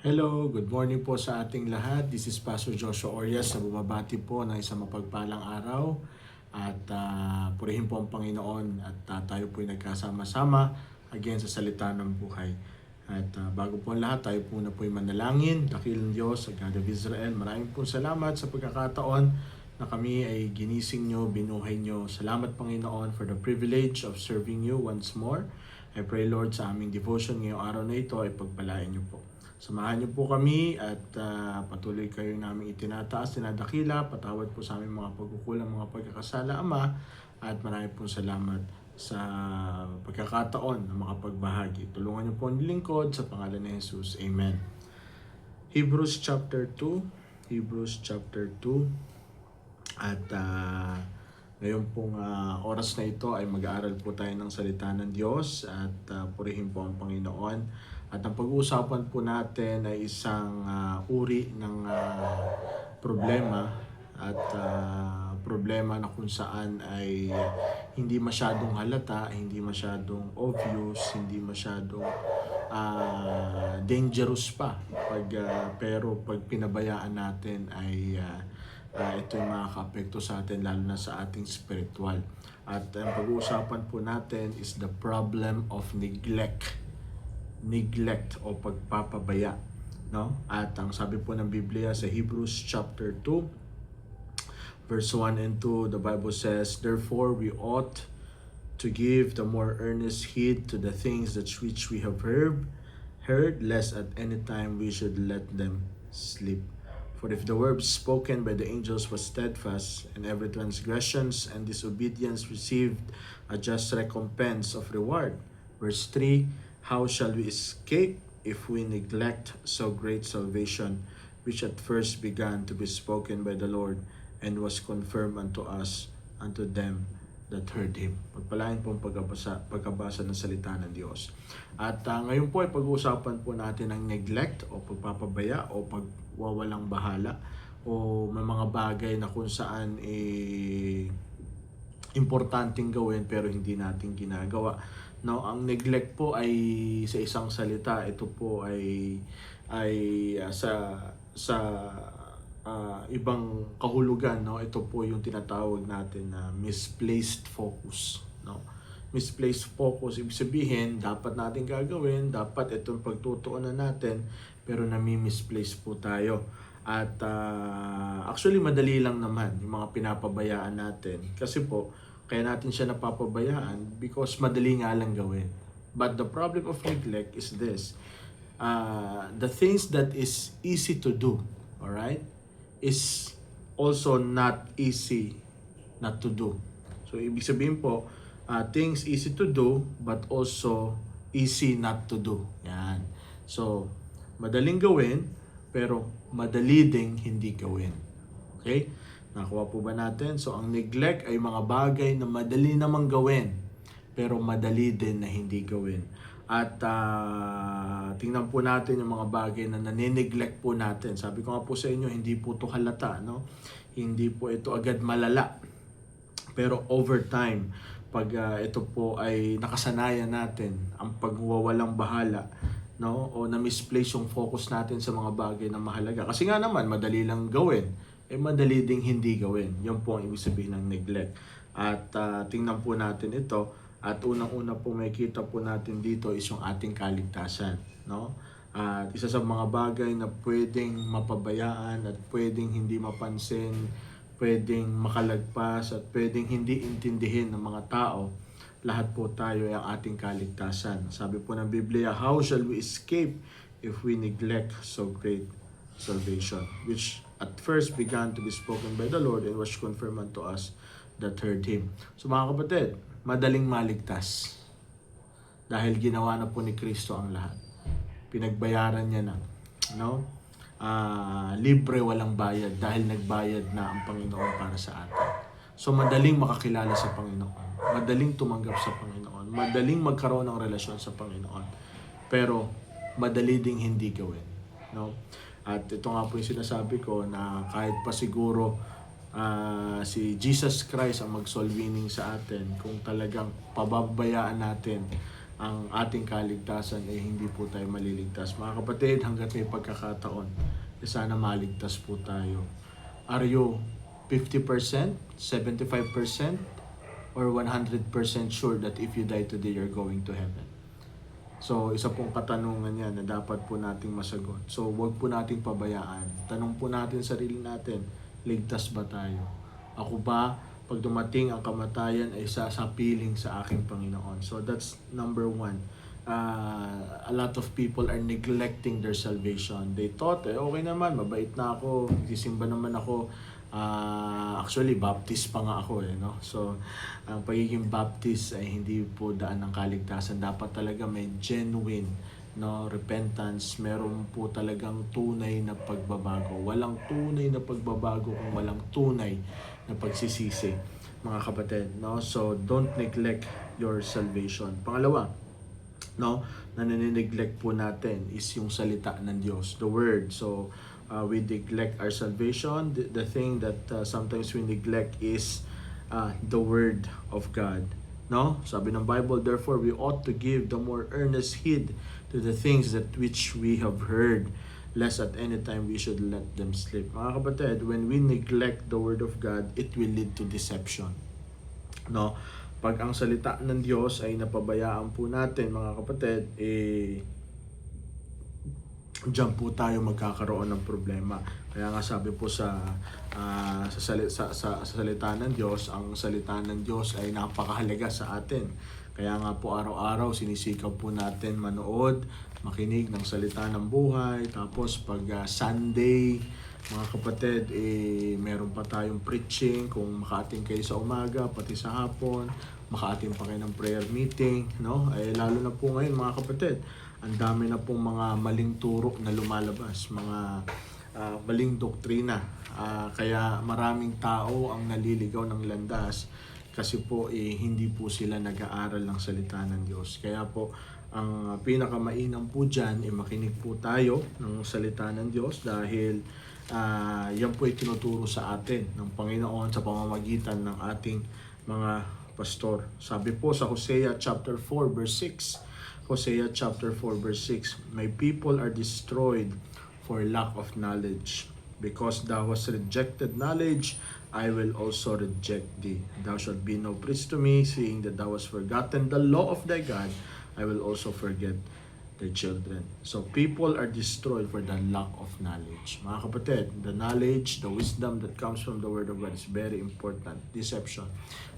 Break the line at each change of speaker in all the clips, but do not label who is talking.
Hello, good morning po sa ating lahat. This is Pastor Joshua Orias na bumabati po ng isang mapagpalang araw. At purihin po ang Panginoon at tayo po ay nagkasama-sama again sa salita ng buhay. At bago po ang lahat, tayo po na po ay manalangin. Dakilang Diyos, God of Israel, maraming po salamat sa pagkakataon na kami ay ginising nyo, binuhay nyo. Salamat Panginoon for the privilege of serving you once more. I pray Lord sa aming devotion ngayong araw na ito ay pagpalain nyo po. Samahan niyo po kami at patuloy kayo namin itinataas, tinadakila, patawad po sa aming mga pagkukulang, mga pagkakasala, Ama, at marami po salamat sa pagkakataon na makapagbahagi. Tulungan niyo po ang lingkod sa pangalan ni Jesus. Amen. Hebrews chapter 2. At ngayon pong oras na ito ay mag-aaral po tayo ng salita ng Diyos at purihin po ang Panginoon. At ang pag-uusapan po natin ay isang uri ng problema at problema na kung saan ay hindi masyadong halata, hindi masyadong obvious, hindi masyadong dangerous pa. Pero pag pinabayaan natin ay ito yung makaka-apekto sa atin lalo na sa ating spiritual. At ang pag-uusapan po natin is the problem of neglect o pagpapabaya, no? At ang sabi po ng Biblia sa Hebrews chapter 2 verse 1 and 2, the Bible says, "Therefore we ought to give the more earnest heed to the things that which we have heard, lest at any time we should let them sleep. For if the word spoken by the angels was steadfast, and every transgressions and disobedience received a just recompense of reward." Verse 3, "How shall we escape if we neglect so great salvation, which at first began to be spoken by the Lord, and was confirmed unto us, unto them that heard Him." Pagpalain po ang pagkabasa ng salita ng Diyos. At ngayon po ay pag-uusapan po natin ang neglect o pagpapabaya o pagwawalang bahala o may mga bagay na kung saan importanteng gawin pero hindi natin ginagawa. No, ang neglect po ay sa isang salita, ito po ay sa ibang kahulugan, no, ito po yung tinatawag natin na misplaced focus, no. Misplaced focus, ibig sabihin dapat natin gagawin, dapat itong pagtutuunan natin, pero nami-misplace po tayo. At actually madali lang naman yung mga pinapabayaan natin kasi po kaya natin siya napapabayaan because madali nga lang gawin. But the problem of neglect is this. The things that is easy to do, alright, is also not easy not to do. So, ibig sabihin po, things easy to do but also easy not to do. Yan. So, madaling gawin pero madali ding hindi gawin. Okay? Nakuha po ba natin? So, ang neglect ay mga bagay na madali namang gawin, pero madali din na hindi gawin. At tingnan po natin yung mga bagay na nane-neglect po natin. Sabi ko nga po sa inyo, hindi po ito halata, no? Hindi po ito agad malala. Pero over time, pag ito po ay nakasanayan natin, ang pagwawalang bahala, no? O na-misplace yung focus natin sa mga bagay na mahalaga. Kasi nga naman, madali lang gawin. Madali ding hindi gawin. Yan po ang ibig sabihin ng neglect. At tingnan po natin ito. At unang-una po makikita po natin dito is yung ating kaligtasan. No? At isa sa mga bagay na pwedeng mapabayaan at pwedeng hindi mapansin, pwedeng makalagpas at pwedeng hindi intindihin ng mga tao, lahat po tayo ay ang ating kaligtasan. Sabi po ng Biblia, "How shall we escape if we neglect so great salvation, which at first began to be spoken by the Lord and was confirmed unto us that heard Him." So mga kapatid, madaling maligtas dahil ginawa na po ni Kristo ang lahat. Pinagbayaran niya na, no? Libre walang bayad dahil nagbayad na ang Panginoon para sa atin. So madaling makakilala sa Panginoon, madaling tumanggap sa Panginoon, madaling magkaroon ng relasyon sa Panginoon, pero madali ding hindi gawin, no? At ito nga po yung sinasabi ko na kahit pa siguro si Jesus Christ ang mag-soul winning sa atin, kung talagang pababayaan natin ang ating kaligtasan ay hindi po tayo maliligtas. Mga kapatid, hanggat may pagkakataon, sana maligtas po tayo. Are you 50%, 75%, or 100% sure that if you die today, you're going to heaven? So, isa pong katanungan yan na dapat po nating masagot. So, wag po nating pabayaan. Tanong po natin sarili natin, ligtas ba tayo? Ako ba, pag dumating ang kamatayan, ay sasapiling sa aking Panginoon? So, that's number one. A lot of people are neglecting their salvation. They thought, okay naman, mabait na ako, sisimba naman ako. Actually, baptist pa nga ako no? So, ang pagiging baptist ay hindi po daan ng kaligtasan. Dapat talaga may genuine repentance. Meron po talagang tunay na pagbabago. Walang tunay na pagbabago kung walang tunay na pagsisisi, mga kapatid. So, don't neglect your salvation. Pangalawa, na nanineglect po natin is yung salita ng Diyos, the Word. So, we neglect our salvation. The thing that sometimes we neglect is the Word of God. Sabi ng Bible, therefore we ought to give the more earnest heed to the things that which we have heard, lest at any time we should let them slip. Mga kapatid, when we neglect the Word of God, it will lead to deception. Pag ang salita ng Diyos ay napabayaan po natin, mga kapatid, diyan po tayo magkakaroon ng problema. Kaya nga sabi po sa salita ng Diyos, ang salita ng Diyos ay napakahalaga sa atin. Kaya nga po araw-araw sinisikaw po natin manood, makinig ng salita ng buhay. Tapos pag Sunday, mga kapatid, meron pa tayong preaching. Kung makaating kayo sa umaga, pati sa hapon, makaating pa kayo ng prayer meeting, lalo na po ngayon, mga kapatid, ang dami na pong mga maling turo na lumalabas, mga maling doktrina. Kaya maraming tao ang naliligaw ng landas kasi po hindi po sila nag-aaral ng salita ng Diyos. Kaya po ang pinakamainam po dyan makinig po tayo ng salita ng Diyos dahil yan po ay tinuturo sa atin ng Panginoon sa pamamagitan ng ating mga pastor. Sabi po sa Hosea chapter 4 verse 6, Hosea chapter 4 verse 6, my people are destroyed for lack of knowledge. Because thou hast rejected knowledge, I will also reject thee. Thou shalt be no priest to me, seeing that thou hast forgotten the law of thy God, I will also forget thy children. So people are destroyed for the lack of knowledge. Mga kapatid, the knowledge, the wisdom that comes from the Word of God is very important. Deception.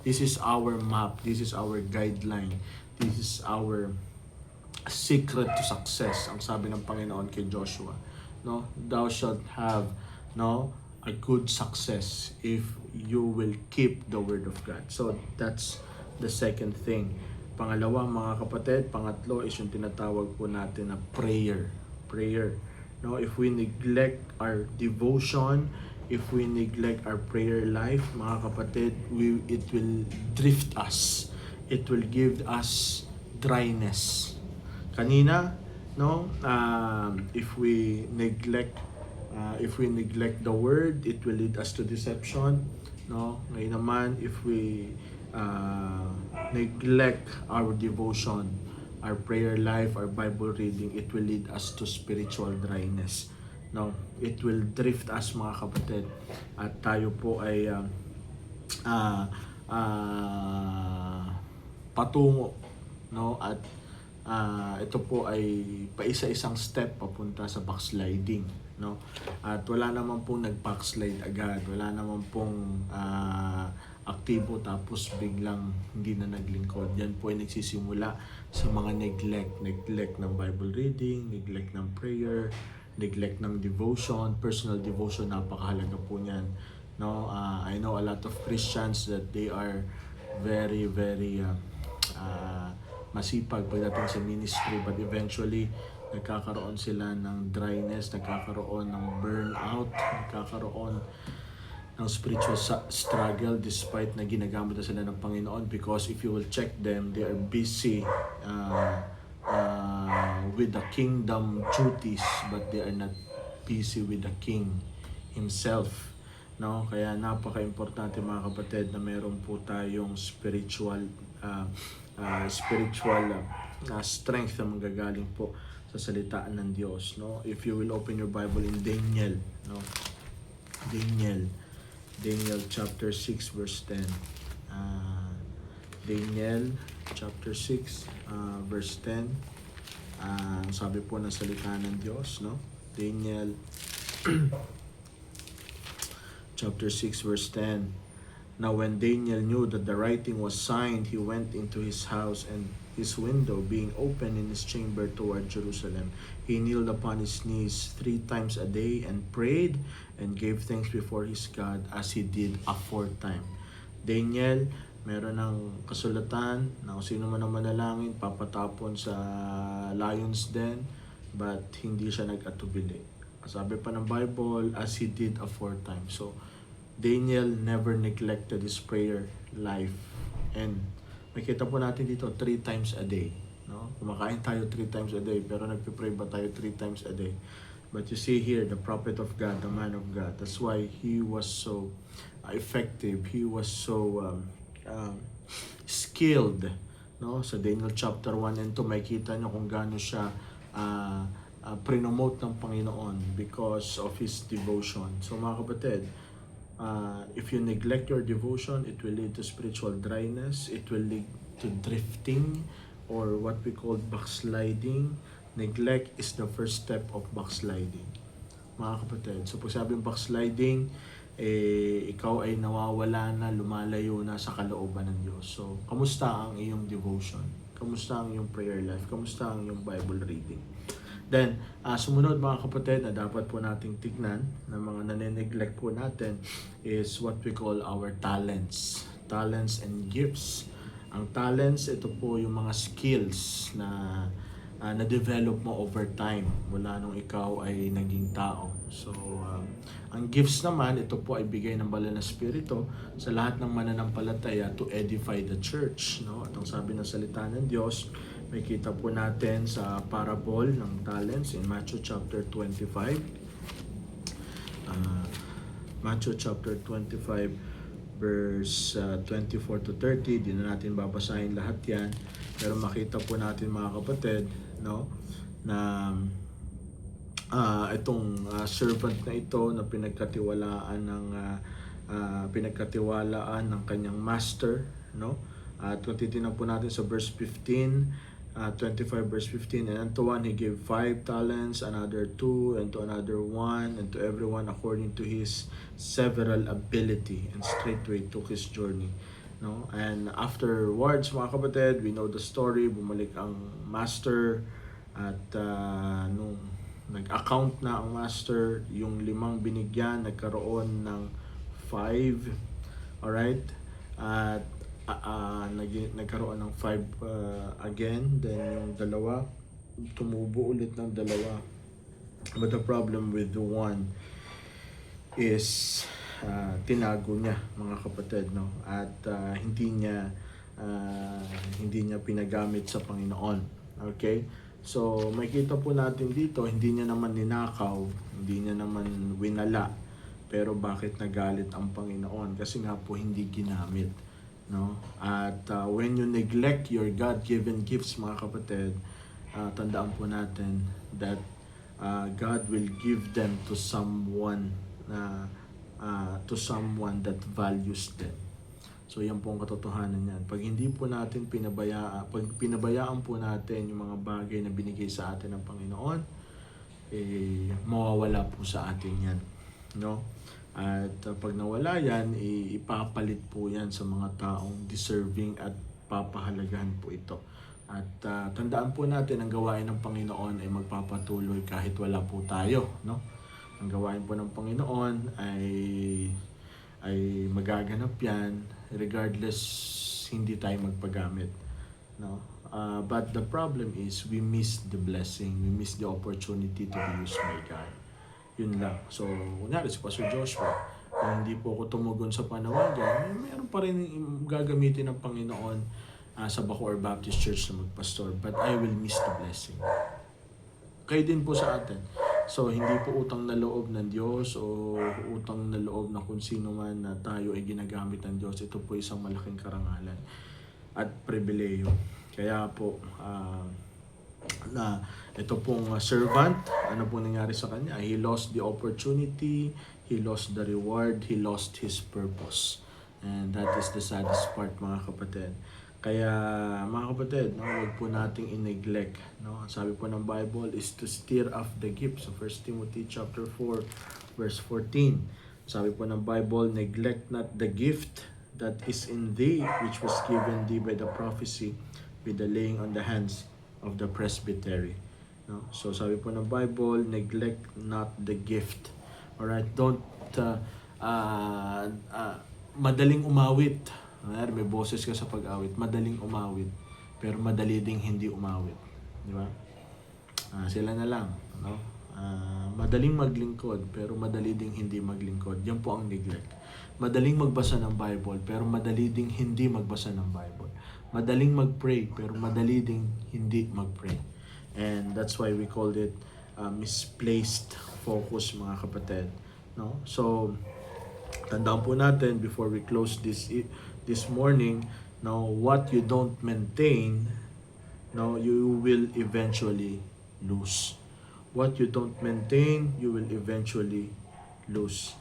This is our map. This is our guideline. This is our secret to success. Ang sabi ng Panginoon kay Joshua, thou shalt have a good success if you will keep the Word of God. So that's the second thing. Pangalawa, mga kapatid, pangatlo is yung tinatawag po natin na prayer. If we neglect our devotion, if we neglect our prayer life, mga kapatid, it will drift us. It will give us dryness. Kanina, if we neglect the Word, it will lead us to deception. Ngayon naman, if we neglect our devotion, our prayer life, our Bible reading, it will lead us to spiritual dryness. It will drift us, mga kapatid, at tayo po ay patungo, at ito po ay paisa-isang step papunta sa backsliding, at wala naman pong nag-backslide agad, wala naman pong aktibo tapos biglang hindi na naglingkod. Yan po ay nagsisimula sa mga neglect ng Bible reading, neglect ng prayer, neglect ng devotion, personal devotion. Napakahalaga po niyan. I know a lot of Christians that they are very masipag pagdating sa ministry, but eventually nagkakaroon sila ng dryness, nagkakaroon ng burnout, nagkakaroon ng spiritual struggle despite na ginagamit na sila ng Panginoon, because if you will check them, they are busy with the kingdom duties, but they are not busy with the King Himself. Kaya napaka-importante, mga kapatid, na meron po tayong spiritual strength na manggagaling po sa salitaan ng Diyos, no? If you will open your Bible in Daniel, no? Daniel chapter 6 verse 10. Daniel chapter 6 verse 10. Sabi po ng salita ng Diyos, no? Daniel chapter 6 verse 10. Now when Daniel knew that the writing was signed, he went into his house, and his window being open in his chamber toward Jerusalem, he kneeled upon his knees 3 times a day and prayed and gave thanks before his God, as he did aforetime. Daniel, meron ng kasulatan na kung sino man ang manalangin, papatapon sa lion's den, but hindi siya nag-atubili. Sabi pa ng Bible, as he did aforetime. So, Daniel never neglected his prayer life. And makita po natin dito 3 times a day, no? Kumakain tayo 3 times a day, pero nagpe-pray ba tayo 3 times a day? But you see here, the prophet of God, the man of God, that's why he was so effective. He was so skilled, no? Sa Daniel chapter 1 and 2, makita nyo kung gaano siya promote ng Panginoon because of his devotion. So mga kapatid, if you neglect your devotion, it will lead to spiritual dryness. It will lead to drifting, or what we call backsliding. Neglect is the first step of backsliding, mga kapatid. So pag sabing backsliding, ikaw ay nawawala na, lumalayo na sa kalooban ng Diyos. So kamusta ang iyong devotion? Kamusta ang iyong prayer life? Kamusta ang iyong Bible reading? Then, sumunod mga kapatid na dapat po nating tignan na mga nane-neglect po natin is what we call our talents. Talents and gifts. Ang talents, ito po yung mga skills na na-develop mo over time mula nung ikaw ay naging tao. So, ang gifts naman, ito po ay bigay ng banal na Espiritu sa lahat ng mananampalataya to edify the church. No? At ang sabi ng salita ng Diyos, may kita po natin sa parable ng talents in Matthew chapter 25. Matthew chapter 25 verse 24 to 30. Di na natin babasahin lahat yan. Pero makita po natin mga kapatid, no, na itong servant na ito na pinagkatiwalaan ng kanyang master, no? At kung titingnan po natin sa verse 15, 25 verse 15, and unto one he gave 5 talents, another 2, and to another 1, and to everyone according to his several ability, and straightway took his journey. No? And afterwards, mga kapatid, we know the story. Bumalik ang master, at nung nag-account na ang master, yung 5 binigyan nagkaroon ng 5. Alright? At nagkaroon ng 5 again. Then yung 2 tumubo ulit ng 2. But the problem with the 1 is tinago niya, mga kapatid, no? At hindi niya pinagamit sa Panginoon. Okay? So makita po natin dito, hindi niya naman ninakaw, hindi niya naman winala, pero bakit nagalit ang Panginoon? Kasi nga po hindi ginamit, no? At when you neglect your God-given gifts, mga kapatid, tandaan po natin that God will give them to someone that values them. So yan po ang katotohanan yan. Pag hindi po natin pag pinabayaan po natin yung mga bagay na binigay sa atin ng Panginoon, mawawala po sa atin yan, no? At pag nawala yan, ipapalit po yan sa mga taong deserving at papahalagahan po ito. At tandaan po natin, ang gawain ng Panginoon ay magpapatuloy kahit wala po tayo, no? Ang gawain po ng Panginoon ay magaganap yan regardless hindi tayo magpagamit, no? But the problem is we miss the blessing, we miss the opportunity to be used by God. Yun lang. So, kunyari si Pastor Joshua, kung hindi po ako tumugon sa panawagan, meron pa rin gagamitin ng Panginoon sa Bacoor Baptist Church na magpastor, but I will miss the blessing. Kayo din po sa atin. So, hindi po utang na loob ng Diyos o utang na loob na kung sino man na tayo ay ginagamit ng Diyos. Ito po isang malaking karangalan at pribileyo. Kaya po, na ito pong servant, ano po nangyari sa kanya? He lost the opportunity, he lost the reward, he lost his purpose. And that is the saddest part, mga kapatid. Kaya mga kapatid, no, huwag po nating i-neglect. No? Sabi po ng Bible is to stir up the gift. So 1 Timothy chapter 4, verse 14. Sabi po ng Bible, neglect not the gift that is in thee, which was given thee by the prophecy with the laying on the hands of the presbytery. No? So sabi po ng Bible, neglect not the gift. Alright, don't madaling umawit. May boses ka sa pag-awit, madaling umawit, pero madali ding hindi umawit. Di ba? Sila na lang, no? Madaling maglingkod, pero madali ding hindi maglingkod. Yan po ang neglect. Madaling magbasa ng Bible, pero madali ding hindi magbasa ng Bible. Madaling mag-pray, pero madali ding hindi mag-pray. And that's why we called it misplaced focus, mga kapatid. No? So, tandaan po natin before we close this morning, now what you don't maintain, now you will eventually lose. What you don't maintain, you will eventually lose.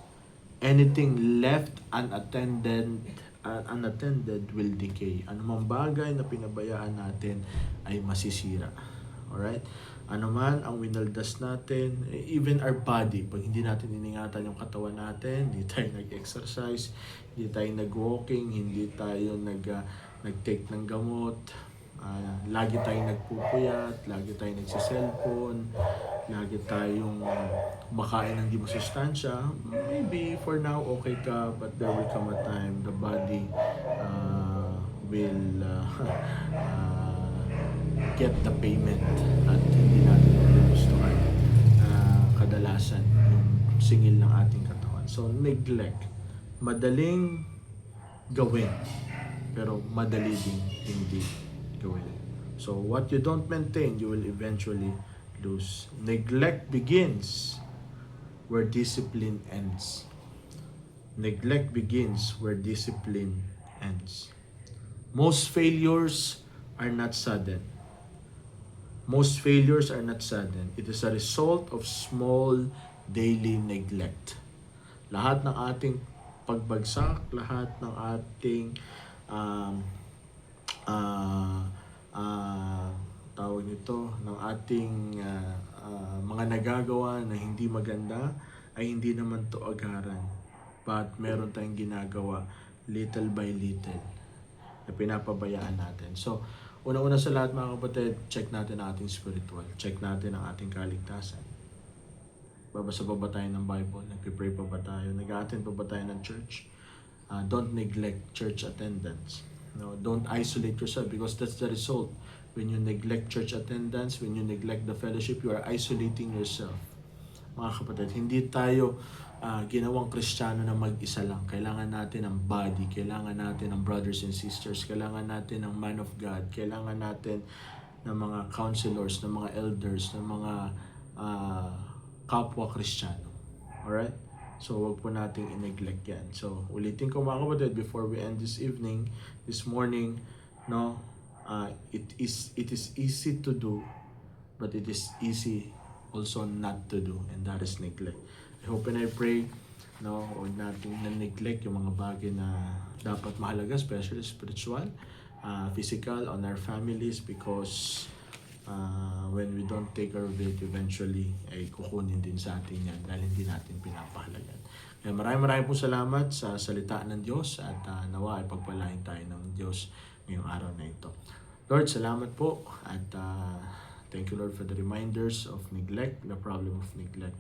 Anything left unattended will decay. Anumang bagay na pinabayaan natin ay masisira. Alright? Ano man ang winaldas natin, even our body, pag hindi natin iningatan yung katawan natin, hindi tayo nag-exercise, hindi tayo nag-walking, hindi tayo nag-take ng gamot, lagi tayong nagpupuyat, lagi tayong nagsiselfone, lagi tayong makain ng di masustansya, maybe for now okay ka, but there will come a time the body will get the payment at hindi natin gustuhan kadalasan yung singil ng ating katawan. So neglect, madaling gawin pero madali din hindi gawin. So what you don't maintain, you will eventually lose. Neglect begins where discipline ends. Neglect begins where discipline ends. Most failures are not sudden. Most failures are not sudden. It is a result of small daily neglect. Lahat ng ating pagbagsak, lahat ng ating tawag nito, ng ating mga nagagawa na hindi maganda ay hindi naman to agaran. But meron tayong ginagawa little by little na pinapabayaan natin. So, una-una sa lahat, mga kapatid, check natin ang ating spiritual. Check natin ang ating kaligtasan. Babasa pa ba tayo ng Bible? Nagpipray pa ba tayo? Nag-attend pa ba tayo ng church? Don't neglect church attendance. No, don't isolate yourself because that's the result. When you neglect church attendance, when you neglect the fellowship, you are isolating yourself. Mga kapatid, hindi tayo ginawang Kristiyano na mag-isa lang. Kailangan natin ng body, kailangan natin ng brothers and sisters, kailangan natin ng man of God, kailangan natin ng mga counselors, ng mga elders, ng mga kapwa Kristiyano. Alright? So, wag po nating i-neglect yan. So, ulitin ko, mga kapatid, before we end this evening, this morning, no, it is easy to do, but it is easy also not to do, and that is neglect. I hope and I pray, no, huwag natin na-neglect yung mga bagay na dapat mahalaga, especially spiritual, physical, on our families, because when we don't take care of it, eventually ay kukunin din sa atin yan dahil hindi natin pinapahalagan. Kaya maraming po salamat sa salita ng Diyos at nawa ay pagpalain tayo ng Diyos ngayong araw na ito. Lord, salamat po at thank you, Lord, for the reminders of neglect, the problem of neglect.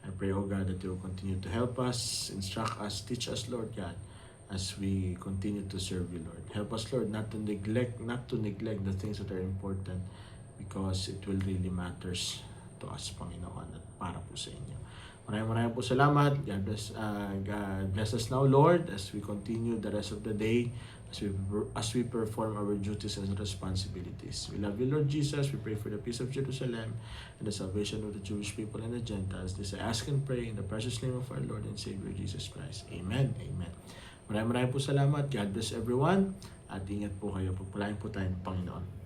I pray, oh God, that you will continue to help us, instruct us, teach us, Lord God, as we continue to serve you, Lord. Help us, Lord, not to neglect the things that are important, because it will really matters to us, Panginoon, at para po sa inyo. Maraming po salamat. God bless us now, Lord, as we continue the rest of the day, as we perform our duties and responsibilities. We love you, Lord Jesus. We pray for the peace of Jerusalem and the salvation of the Jewish people and the Gentiles. This I ask and pray in the precious name of our Lord and Savior Jesus Christ. Amen. Amen. Maraming po salamat. God bless everyone. At ingat po kayo. Pagpalain po tayo ng Panginoon.